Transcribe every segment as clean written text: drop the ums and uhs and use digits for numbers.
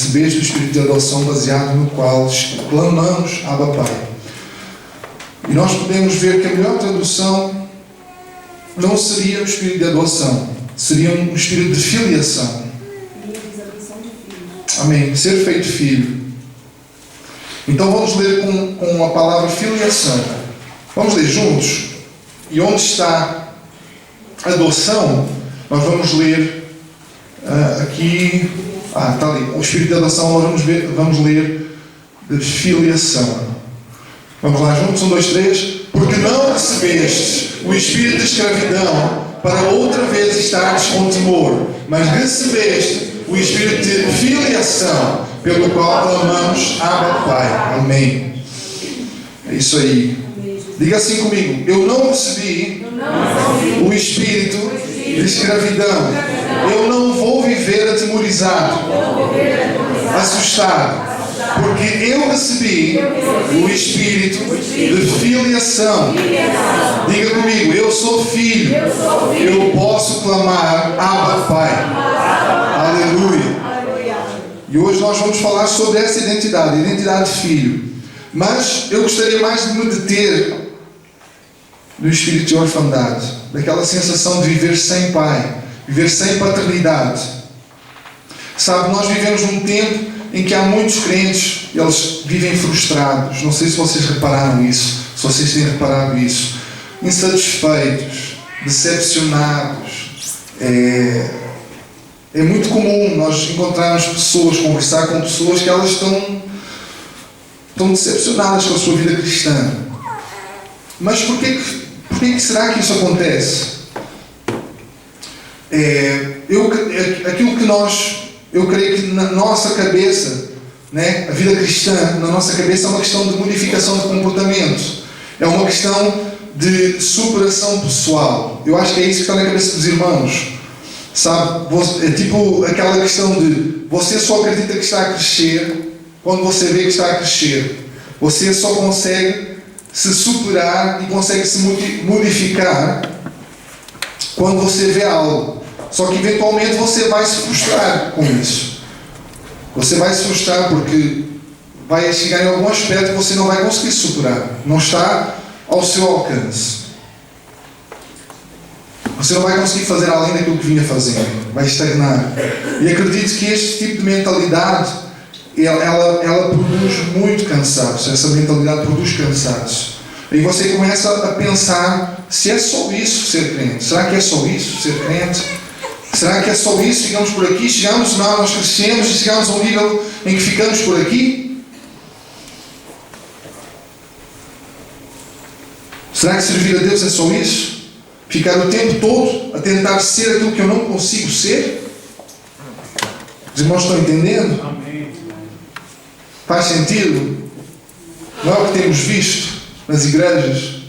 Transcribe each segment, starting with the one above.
recebeste o Espírito de adoção, baseado no qual clamamos Abba Pai. E nós podemos ver que a melhor tradução não seria o Espírito de adoção, seria um Espírito de filiação. Amém. Ser feito filho. Então vamos ler com a palavra filiação. Vamos ler juntos? E onde está adoção, nós vamos ler aqui. Está ali. O Espírito de adoção, nós vamos ler de filiação. Vamos lá juntos? 1, 2, 3. Porque não recebeste o Espírito de escravidão para outra vez estares com temor, mas recebeste o Espírito de filiação, pelo qual clamamos Abba Pai. Amém. É isso aí. Diga assim comigo: eu não recebi o Espírito de escravidão. Eu não vou viver atemorizado, assustado, porque eu recebi o Espírito de filiação. Diga comigo: eu sou filho. Eu posso clamar Abba Pai. Aleluia. E hoje nós vamos falar sobre essa identidade de filho. Mas eu gostaria mais de me deter no espírito de orfandade, daquela sensação de viver sem pai, viver sem paternidade. Sabe, nós vivemos num tempo em que há muitos crentes, eles vivem frustrados. Não sei se vocês repararam isso, se vocês têm reparado isso. Insatisfeitos, decepcionados. É muito comum nós encontrarmos pessoas, conversar com pessoas que elas estão decepcionadas com a sua vida cristã. Mas porquê que será que isso acontece? Eu creio que na nossa cabeça, né, a vida cristã, na nossa cabeça, é uma questão de modificação de comportamento. É uma questão de superação pessoal. Eu acho que é isso que está na cabeça dos irmãos. Sabe? É tipo aquela questão de você só acredita que está a crescer quando você vê que está a crescer. Você só consegue se superar e consegue se modificar quando você vê algo. Só que eventualmente você vai se frustrar com isso. Você vai se frustrar porque vai chegar em algum aspecto que você não vai conseguir superar. Não está ao seu alcance. Você não vai conseguir fazer além daquilo que vinha fazendo. Vai estagnar. E acredito que este tipo de mentalidade, ela produz muito cansaço. Essa mentalidade produz cansaço. E você começa a pensar se é só isso ser crente. Será que é só isso ser crente? Será que é só isso? Ficamos por aqui? Chegamos? Não, nós crescemos e chegamos a um nível em que ficamos por aqui? Será que servir a Deus é só isso? Ficar o tempo todo a tentar ser aquilo que eu não consigo ser? Os irmãos estão entendendo? Amém. Faz sentido? Não é o que temos visto nas igrejas?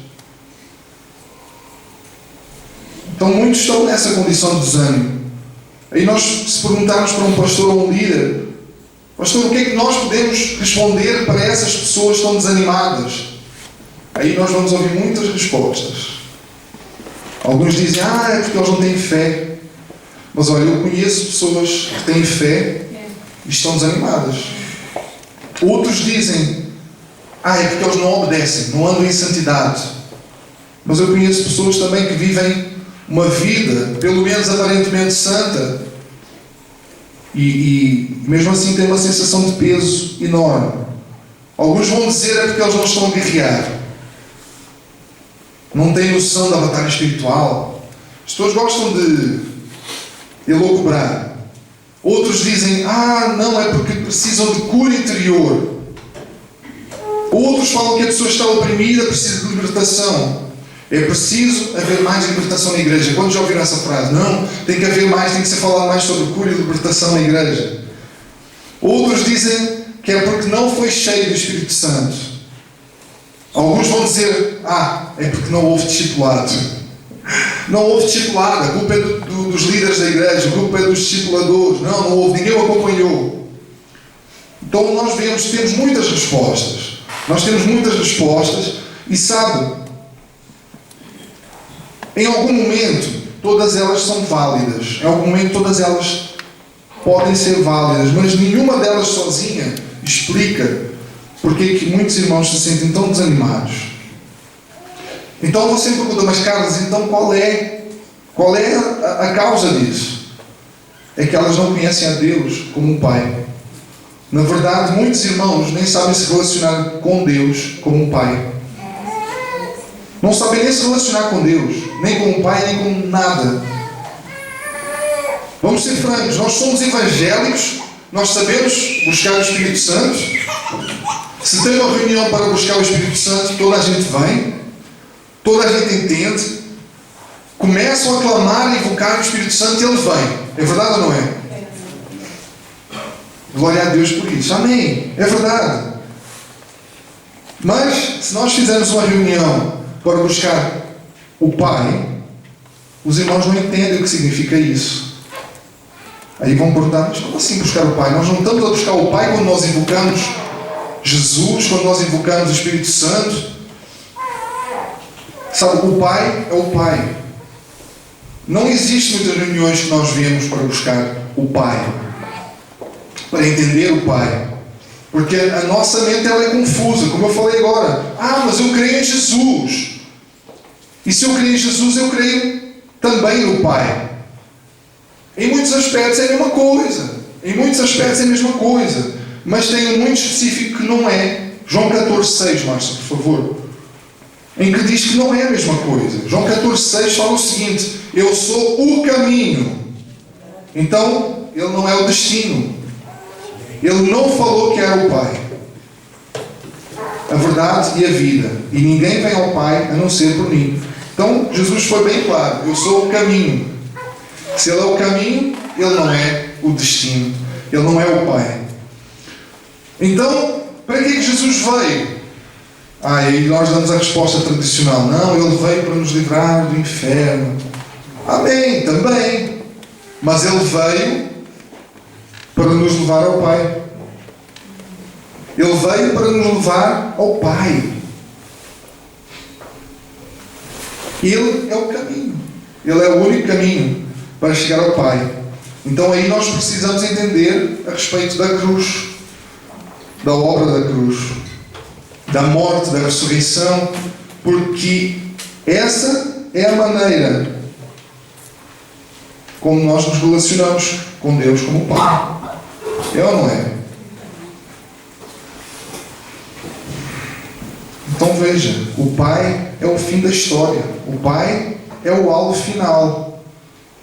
Então muitos estão nessa condição de desânimo. Aí nós, se perguntarmos para um pastor ou um líder: pastor, o que é que nós podemos responder para essas pessoas que estão desanimadas? Aí nós vamos ouvir muitas respostas. Alguns dizem: é porque eles não têm fé. Mas olha, eu conheço pessoas que têm fé e estão desanimadas. Outros dizem: é porque eles não obedecem, não andam em santidade. Mas eu conheço pessoas também que vivem uma vida, pelo menos aparentemente santa, e mesmo assim têm uma sensação de peso enorme. Alguns vão dizer: é porque eles não estão a guerrear, não têm noção da batalha espiritual. As pessoas gostam de elocubrar. Outros dizem: não, é porque precisam de cura interior. Outros falam que a pessoa está oprimida, precisa de libertação. É preciso haver mais libertação na igreja. Quando já ouviram essa frase? Não, tem que haver mais, tem que ser falado mais sobre cura e libertação na igreja. Outros dizem que é porque não foi cheio do Espírito Santo. Alguns vão dizer: é porque não houve discipulado. Não houve discipulado, a culpa é dos líderes da igreja, a culpa é dos discipuladores. Não houve, ninguém o acompanhou. Então nós temos muitas respostas. Nós temos muitas respostas e sabe, em algum momento todas elas são válidas. Em algum momento todas elas podem ser válidas, mas nenhuma delas sozinha explica porque é que muitos irmãos se sentem tão desanimados. Então você me pergunta, mas Carlos, então qual é a causa disso? É que elas não conhecem a Deus como um Pai. Na verdade, muitos irmãos nem sabem se relacionar com Deus como um Pai. Não sabem nem se relacionar com Deus, nem com um Pai, nem com nada. Vamos ser francos, nós somos evangélicos, nós sabemos buscar o Espírito Santo. Se tem uma reunião para buscar o Espírito Santo, toda a gente vem, toda a gente entende, começam a clamar e invocar o Espírito Santo e ele vem. É verdade ou não é? Glória a Deus por isso. Amém. É verdade. Mas, se nós fizermos uma reunião para buscar o Pai, os irmãos não entendem o que significa isso. Aí vão perguntar, mas como assim buscar o Pai? Nós não estamos a buscar o Pai quando nós invocamos Jesus, quando nós invocamos o Espírito Santo. Sabe, o Pai é o Pai. Não existe muitas reuniões que nós vemos para buscar o Pai, para entender o Pai. Porque a nossa mente ela é confusa, como eu falei agora. Mas eu creio em Jesus. E se eu creio em Jesus, eu creio também no Pai. Em muitos aspectos é a mesma coisa. Em muitos aspectos é a mesma coisa. Mas tem um muito específico que não é. João 14,6, Márcio, por favor. Em que diz que não é a mesma coisa. João 14,6 fala o seguinte: eu sou o caminho. Então, ele não é o destino. Ele não falou que era o Pai. A verdade e a vida. E ninguém vem ao Pai a não ser por mim. Então, Jesus foi bem claro. Eu sou o caminho. Se Ele é o caminho, Ele não é o destino. Ele não é o Pai. Então, para que é que Jesus veio? E nós damos a resposta tradicional. Não, Ele veio para nos livrar do inferno. Amém, também. Mas Ele veio para nos levar ao Pai. Ele veio para nos levar ao Pai. Ele é o caminho. Ele é o único caminho para chegar ao Pai. Então aí nós precisamos entender a respeito da cruz, da obra da cruz, da morte, da ressurreição, porque essa é a maneira como nós nos relacionamos com Deus como Pai. É ou não é? Então veja, o Pai é o fim da história. O Pai é o alvo final.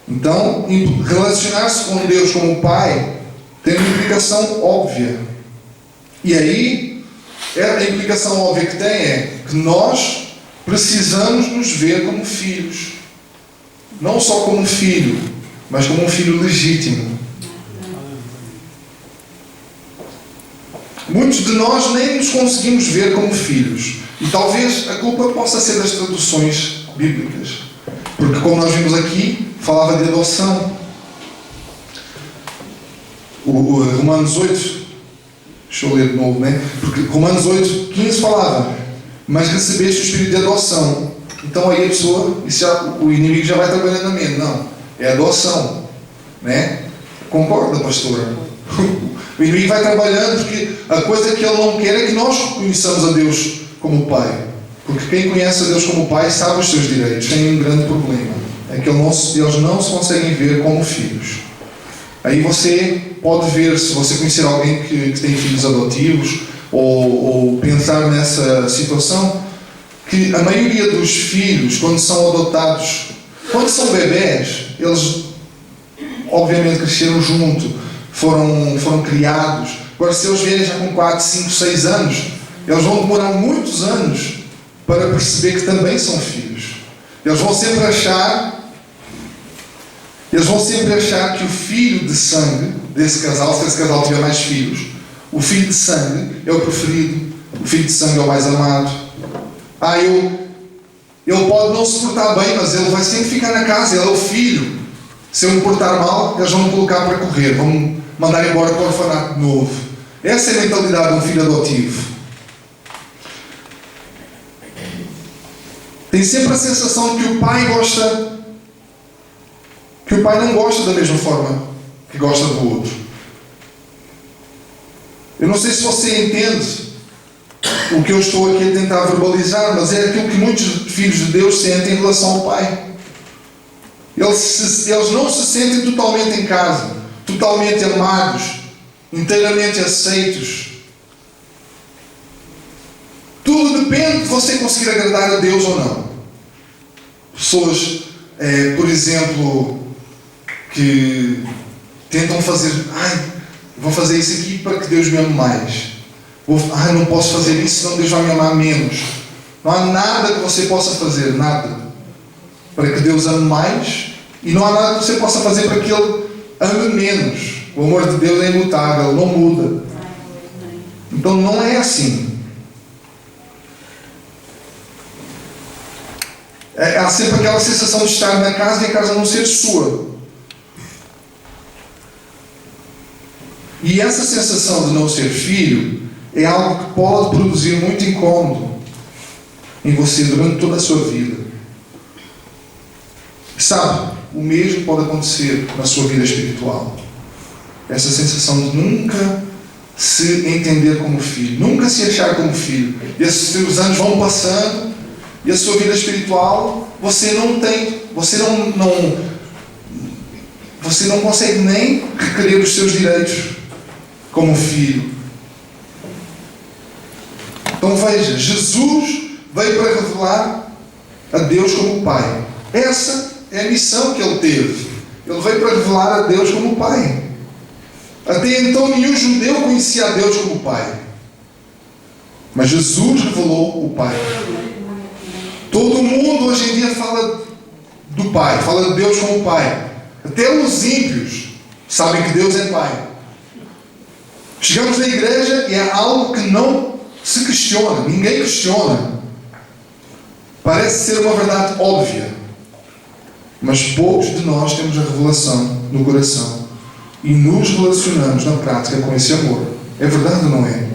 Então, relacionar-se com Deus como Pai tem uma implicação óbvia. E aí, a implicação óbvia que tem é que nós precisamos nos ver como filhos. Não só como filho, mas como um filho legítimo. Muitos de nós nem nos conseguimos ver como filhos. E talvez a culpa possa ser das traduções bíblicas. Porque como nós vimos aqui, falava de adoção. O Romanos 8, deixa eu ler de novo, né? Porque Romanos 8, 15 falava: mas recebeste o espírito de adoção. Então aí a pessoa, o inimigo já vai trabalhando na mente. Não, é adoção, né? Concorda, pastor? O inimigo vai trabalhando porque a coisa que ele não quer é que nós conheçamos a Deus como Pai. Porque quem conhece a Deus como Pai sabe os seus direitos. Tem um grande problema. É que eles não se conseguem ver como filhos. Aí você pode ver, se você conhecer alguém que tem filhos adotivos, ou pensar nessa situação, que a maioria dos filhos, quando são adotados, quando são bebés, eles obviamente cresceram junto, foram criados. Agora, se eles vierem já com 4, 5, 6 anos, eles vão demorar muitos anos para perceber que também são filhos. Eles vão sempre achar que o filho de sangue desse casal, se esse casal tiver mais filhos, o filho de sangue é o preferido, o filho de sangue é o mais amado. Ele pode não se portar bem, mas ele vai sempre ficar na casa, ele é o filho. Se eu me portar mal, eles vão me colocar para correr, vão me mandar embora para o orfanato de novo. Essa é a mentalidade de um filho adotivo. Tem sempre a sensação que o pai não gosta da mesma forma que gosta do outro. Eu não sei se você entende o que eu estou aqui a tentar verbalizar, mas é aquilo que muitos filhos de Deus sentem em relação ao Pai. Eles não se sentem totalmente em casa, totalmente amados, inteiramente aceitos. Tudo depende de você conseguir agradar a Deus ou não. Pessoas, por exemplo, que tentam fazer, vou fazer isso aqui para que Deus me ame mais. Não posso fazer isso, senão Deus vai me amar menos. Não há nada que você possa fazer, nada, para que Deus ame mais, e não há nada que você possa fazer para que Ele ame menos. O amor de Deus é imutável, não muda. Então não é assim. Há sempre aquela sensação de estar na casa e a casa não ser sua. E essa sensação de não ser filho é algo que pode produzir muito incômodo em você durante toda a sua vida. Sabe, o mesmo pode acontecer na sua vida espiritual. Essa sensação de nunca se entender como filho, nunca se achar como filho. E esses seus anos vão passando e a sua vida espiritual, você não consegue nem requerer os seus direitos como filho. Então veja, Jesus veio para revelar a Deus como Pai. Essa é a missão que Ele teve. Ele veio para revelar a Deus como Pai. Até então nenhum judeu conhecia a Deus como Pai. Mas Jesus revelou o Pai. Todo mundo hoje em dia fala do Pai, fala de Deus como Pai. Até os ímpios sabem que Deus é Pai. Chegamos na igreja e é algo que não se questiona, ninguém questiona. Parece ser uma verdade óbvia, mas poucos de nós temos a revelação no coração e nos relacionamos na prática com esse amor. É verdade ou não é?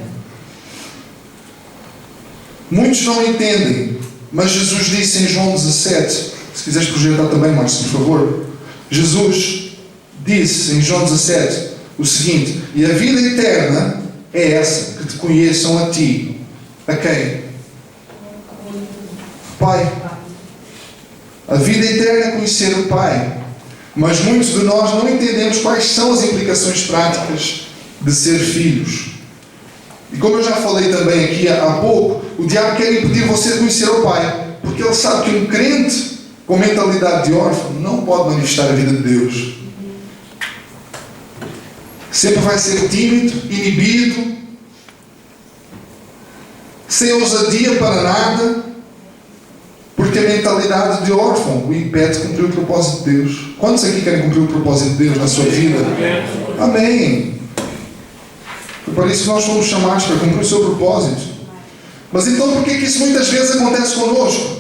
Muitos não entendem, mas Jesus disse em João 17, se quiseres projetar também, Márcio, por favor. Jesus disse em João 17 o seguinte: e a vida eterna é essa, que te conheçam a ti. A quem? Pai. A vida eterna é conhecer o Pai. Mas muitos de nós não entendemos quais são as implicações práticas de ser filhos. E como eu já falei também aqui há pouco, o diabo quer impedir você de conhecer o Pai, porque ele sabe que um crente com mentalidade de órfão não pode manifestar a vida de Deus. Sempre vai ser tímido, inibido, sem ousadia para nada, porque a mentalidade de órfão o impede de cumprir o propósito de Deus. Quantos aqui querem cumprir o propósito de Deus na sua vida? Amém. Foi para isso que nós fomos chamados, para cumprir o seu propósito. Mas então por que isso muitas vezes acontece conosco?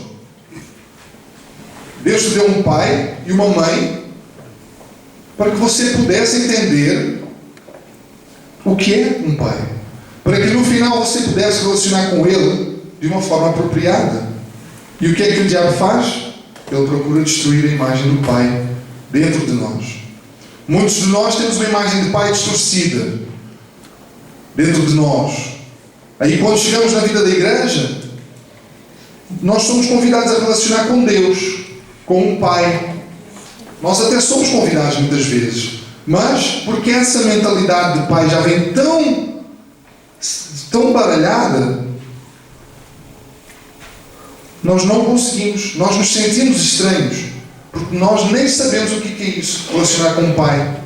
Deus te deu um pai e uma mãe para que você pudesse entender o que é um pai, para que no final você pudesse relacionar com ele de uma forma apropriada. E o que é que o diabo faz? Ele procura destruir a imagem do pai dentro de nós. Muitos de nós temos uma imagem de pai distorcida dentro de nós. Aí quando chegamos na vida da igreja, nós somos convidados a relacionar com Deus, com um pai. Nós até somos convidados muitas vezes, mas porque essa mentalidade de pai já vem tão baralhada, nós não conseguimos, nós nos sentimos estranhos, porque nós nem sabemos o que é isso, relacionar com um pai.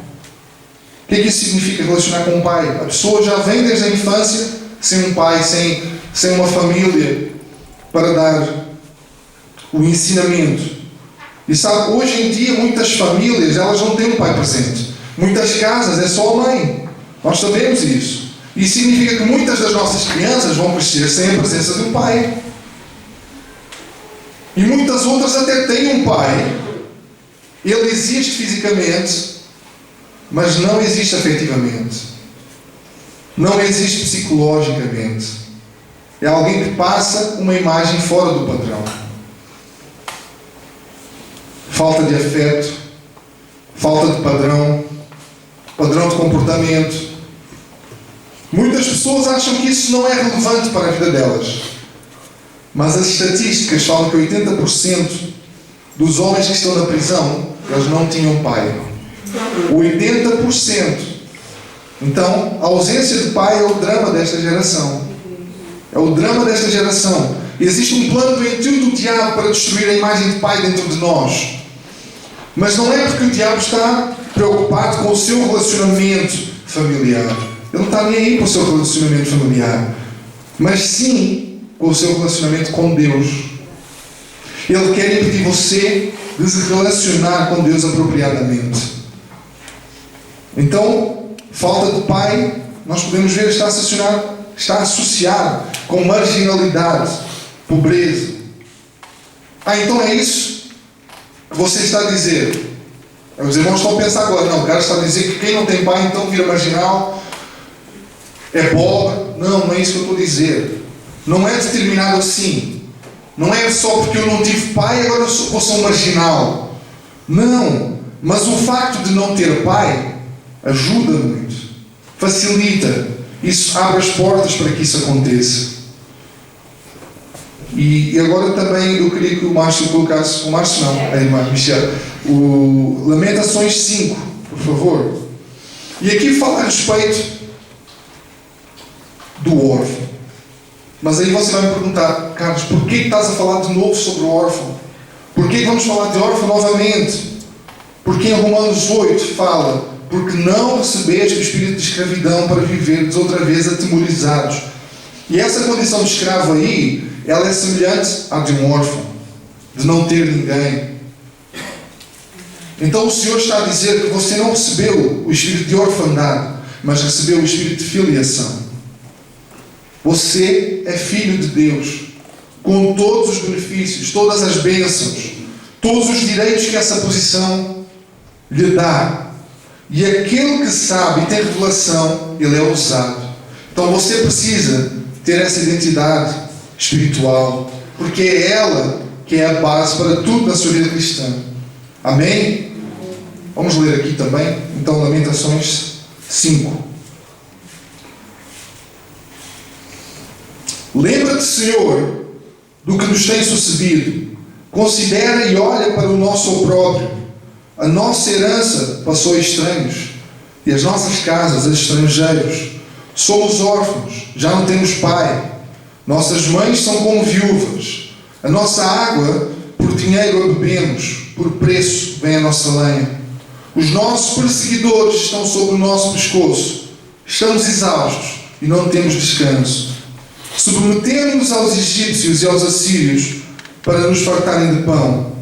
O que é que isso significa, relacionar com um pai? A pessoa já vem desde a infância sem um pai, sem uma família para dar o ensinamento. E sabe, hoje em dia muitas famílias, elas não têm um pai presente. Muitas casas é só a mãe. Nós sabemos isso. E significa que muitas das nossas crianças vão crescer sem a presença de um pai. E muitas outras até têm um pai. Ele existe fisicamente, mas não existe afetivamente. Não existe psicologicamente. É alguém que passa uma imagem fora do padrão. Falta de afeto, falta de padrão de comportamento. Muitas Muitas pessoas acham que isso não é relevante para a vida delas. Mas as estatísticas falam que 80% dos homens que estão na prisão, eles não tinham pai. 80%. Então, a ausência de pai é o drama desta geração. É o drama desta geração. Existe um plano doentio do diabo para destruir a imagem de pai dentro de nós. Mas não é porque o diabo está preocupado com o seu relacionamento familiar. Ele não está nem aí com o seu relacionamento familiar. Mas sim com o seu relacionamento com Deus. Ele quer impedir você de se relacionar com Deus apropriadamente. Então, falta de pai, nós podemos ver, está associado com marginalidade, pobreza. Então é isso que você está a dizer. Os irmãos estão a pensar agora, não, o cara está a dizer que quem não tem pai então vira marginal, é pobre. Não é isso que eu estou a dizer. Não é determinado assim. Não é só porque eu não tive pai, agora eu vou ser um marginal. Não. Mas o facto de não ter pai ajuda muito. Facilita. Isso abre as portas para que isso aconteça. E agora também eu queria que o Márcio colocasse... O Márcio não, a irmã Michelle. O Lamentações 5, por favor. E aqui fala a respeito do órfão. Mas aí você vai me perguntar, Carlos, porquê que estás a falar de novo sobre o órfão? Porquê que vamos falar de órfão novamente? Porque em Romanos 8 fala: porque não recebeste o espírito de escravidão para viverdes outra vez atemorizados. E essa condição de escravo aí, ela é semelhante à de um órfão, de não ter ninguém. Então o Senhor está a dizer que você não recebeu o espírito de orfandade, mas recebeu o espírito de filiação. Você é filho de Deus, com todos os benefícios, todas as bênçãos, todos os direitos que essa posição lhe dá. E aquele que sabe e tem revelação, ele é usado. Então você precisa ter essa identidade espiritual, porque é ela que é a base para tudo na sua vida cristã. Amém? Vamos ler aqui também, então, Lamentações 5. Lembra-te, Senhor, do que nos tem sucedido. Considera e olha para o nosso opróbrio. A nossa herança passou a estranhos, e as nossas casas a estrangeiros. Somos órfãos, já não temos pai. Nossas mães são como viúvas. A nossa água, por dinheiro a bebemos, por preço vem a nossa lenha. Os nossos perseguidores estão sobre o nosso pescoço. Estamos exaustos e não temos descanso. Submetemos-nos aos egípcios e aos assírios para nos fartarem de pão.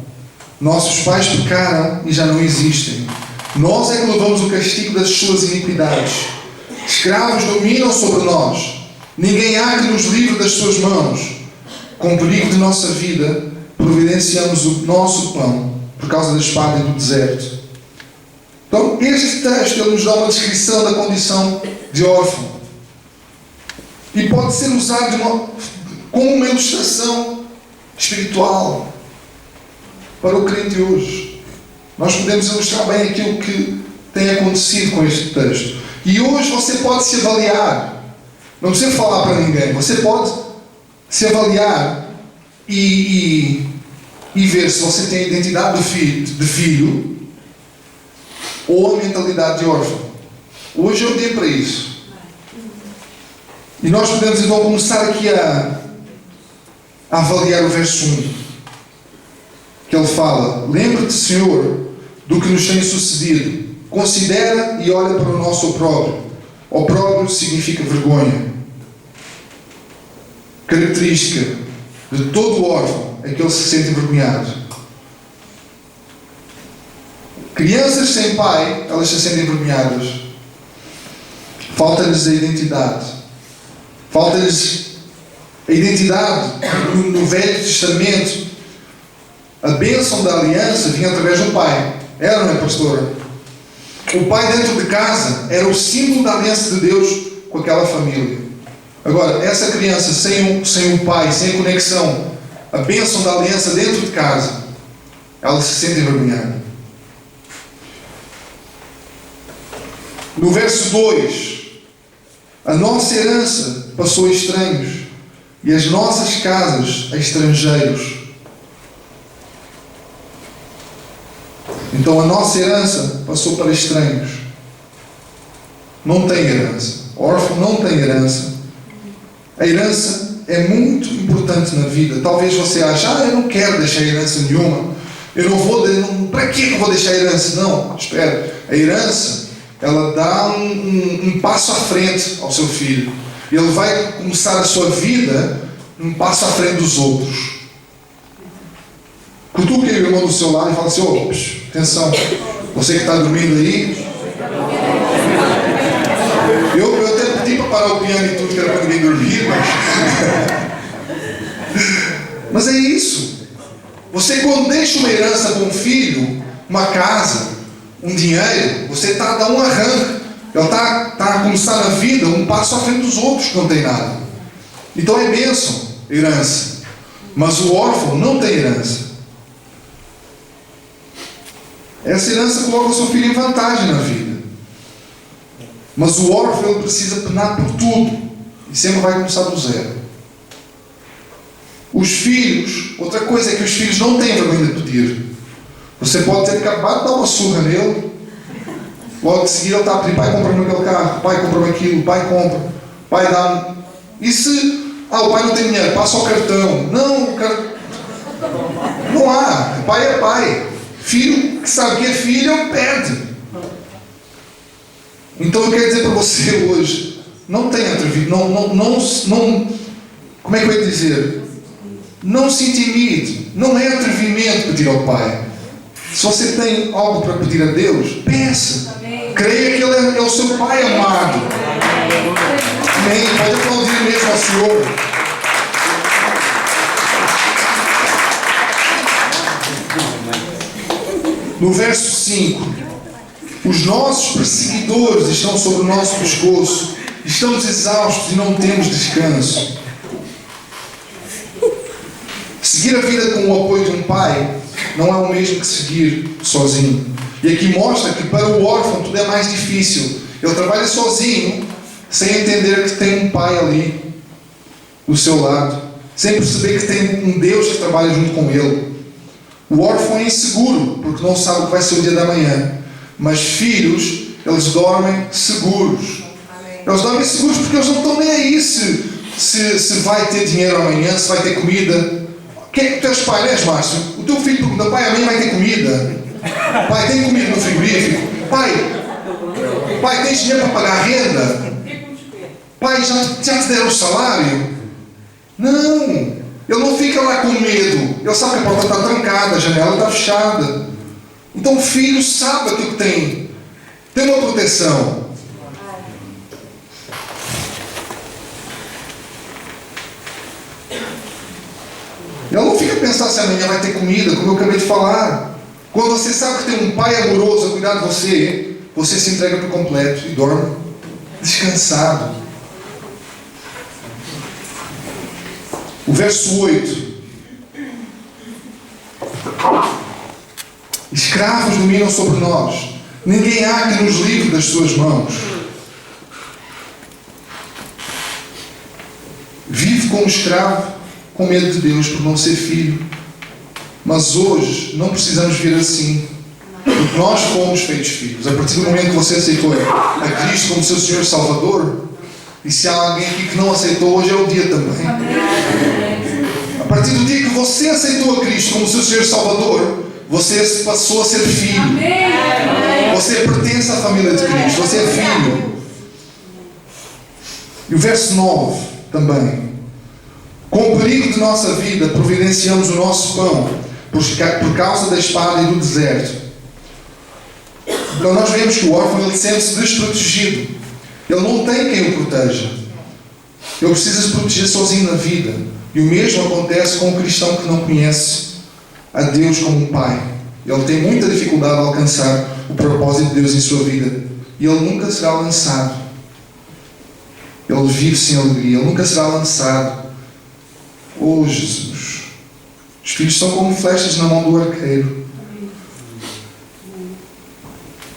Nossos pais pecaram e já não existem. Nós é que levamos o castigo das suas iniquidades. Escravos dominam sobre nós. Ninguém há que nos livre das suas mãos. Com o perigo de nossa vida, providenciamos o nosso pão por causa da espada do deserto. Então, este texto ele nos dá uma descrição da condição de órfão. E pode ser usado como uma ilustração espiritual para o crente hoje. Nós podemos ilustrar bem aquilo que tem acontecido com este texto. E hoje você pode se avaliar. Não precisa falar para ninguém. Você pode se avaliar e ver se você tem a identidade de filho ou a mentalidade de órfão. Hoje é o dia para isso. E nós podemos então começar aqui a avaliar o verso 1. Que ele fala: lembra-te, Senhor, do que nos tem sucedido. Considera e olha para o nosso opróbrio. Opróbrio significa vergonha. Característica de todo órfão é que ele se sente envergonhado. Crianças sem pai, elas se sentem envergonhadas. Falta-lhes a identidade. Falta-lhes a identidade. No Velho Testamento, a bênção da aliança vinha através do pai. Era, não é, pastora? O pai dentro de casa era o símbolo da aliança de Deus com aquela família. Agora, essa criança sem um pai, sem a conexão, a bênção da aliança dentro de casa, ela se sente envergonhada. No verso 2, A nossa herança passou a estranhos e as nossas casas a estrangeiros. Então a nossa herança passou para estranhos. Não tem herança. O órfão não tem herança. A herança é muito importante na vida. Talvez você ache, eu não quero deixar herança nenhuma. Eu não vou, para que eu vou deixar herança? Não, espera. A herança, ela dá um passo à frente ao seu filho. Ele vai começar a sua vida um passo à frente dos outros. Cutuque o irmão do seu lado e fala assim, atenção, você que está dormindo aí, eu até pedi para parar o piano e tudo, que era para ninguém dormir, mas é isso. Você, quando deixa uma herança para um filho, uma casa, um dinheiro, você está a dar um arranque. Ele está a começar a vida um passo à frente dos outros que não tem nada. Então é bênção, herança. Mas o órfão não tem herança. Essa herança coloca o seu filho em vantagem na vida. Mas o órfão, ele precisa penar por tudo. E sempre vai começar do zero. Os filhos, outra coisa é que os filhos não têm vergonha de pedir. Você pode ter acabado de dar uma surra nele, logo de seguida ele está a pedir, pai, compra-me aquele carro, pai, compra-me aquilo, pai, compra, pai, dá-me. E se, o pai não tem dinheiro, passa o cartão. Não, não há. Pai é pai. Filho que sabe que é filho, perde. Então eu quero dizer para você hoje, não tenha atrevido, não, como é que eu ia dizer? Não se intimide, não é atrevimento pedir ao Pai. Se você tem algo para pedir a Deus, peça. Creia que Ele é o seu Pai amado. Amém. Pode aplaudir mesmo ao Senhor. No verso 5, os nossos perseguidores estão sobre o nosso pescoço, estamos exaustos e não temos descanso. Seguir a vida com o apoio de um pai não é o mesmo que seguir sozinho. E aqui mostra que para o órfão tudo é mais difícil. Ele trabalha sozinho, sem entender que tem um pai ali do seu lado, sem perceber que tem um Deus que trabalha junto com ele. O órfão é inseguro, porque não sabe o que vai ser o dia da manhã. Mas filhos, eles dormem seguros. Eles dormem seguros porque eles não estão nem aí se vai ter dinheiro amanhã, se vai ter comida. Quem é que tu és pai, és, Márcio? O teu filho pergunta, pai, amanhã vai ter comida? Pai, tem comida no frigorífico? Pai, tens dinheiro para pagar a renda? Pai, já te deram o salário? Não! Ele não fica lá com medo. Ele sabe que a porta está trancada, a janela está fechada. Então o filho sabe aquilo que tem. Tem uma proteção. Ele não fica a pensar se amanhã vai ter comida, como eu acabei de falar. Quando você sabe que tem um pai amoroso a cuidar de você, você se entrega por completo e dorme descansado. O verso 8. Escravos dominam sobre nós. Ninguém há que nos livre das suas mãos. Vive como escravo, com medo de Deus, por não ser filho. Mas hoje não precisamos vir assim. Porque nós fomos feitos filhos. A partir do momento que você aceitou a Cristo como seu Senhor e Salvador, e se há alguém aqui que não aceitou, hoje é o dia também. A partir do dia que você aceitou a Cristo como seu Senhor e Salvador, você passou a ser filho. Você pertence à família de Cristo. Você é filho. E o verso 9 também. Com o perigo de nossa vida, providenciamos o nosso pão por causa da espada e do deserto. Então nós vemos que o órfão, ele sente-se desprotegido. Ele não tem quem o proteja. Ele precisa se proteger sozinho na vida. E o mesmo acontece com o cristão que não conhece a Deus como um pai. Ele tem muita dificuldade a alcançar o propósito de Deus em sua vida. E ele nunca será lançado. Ele vive sem alegria. Ele nunca será lançado. Oh, Jesus! Os filhos são como flechas na mão do arqueiro.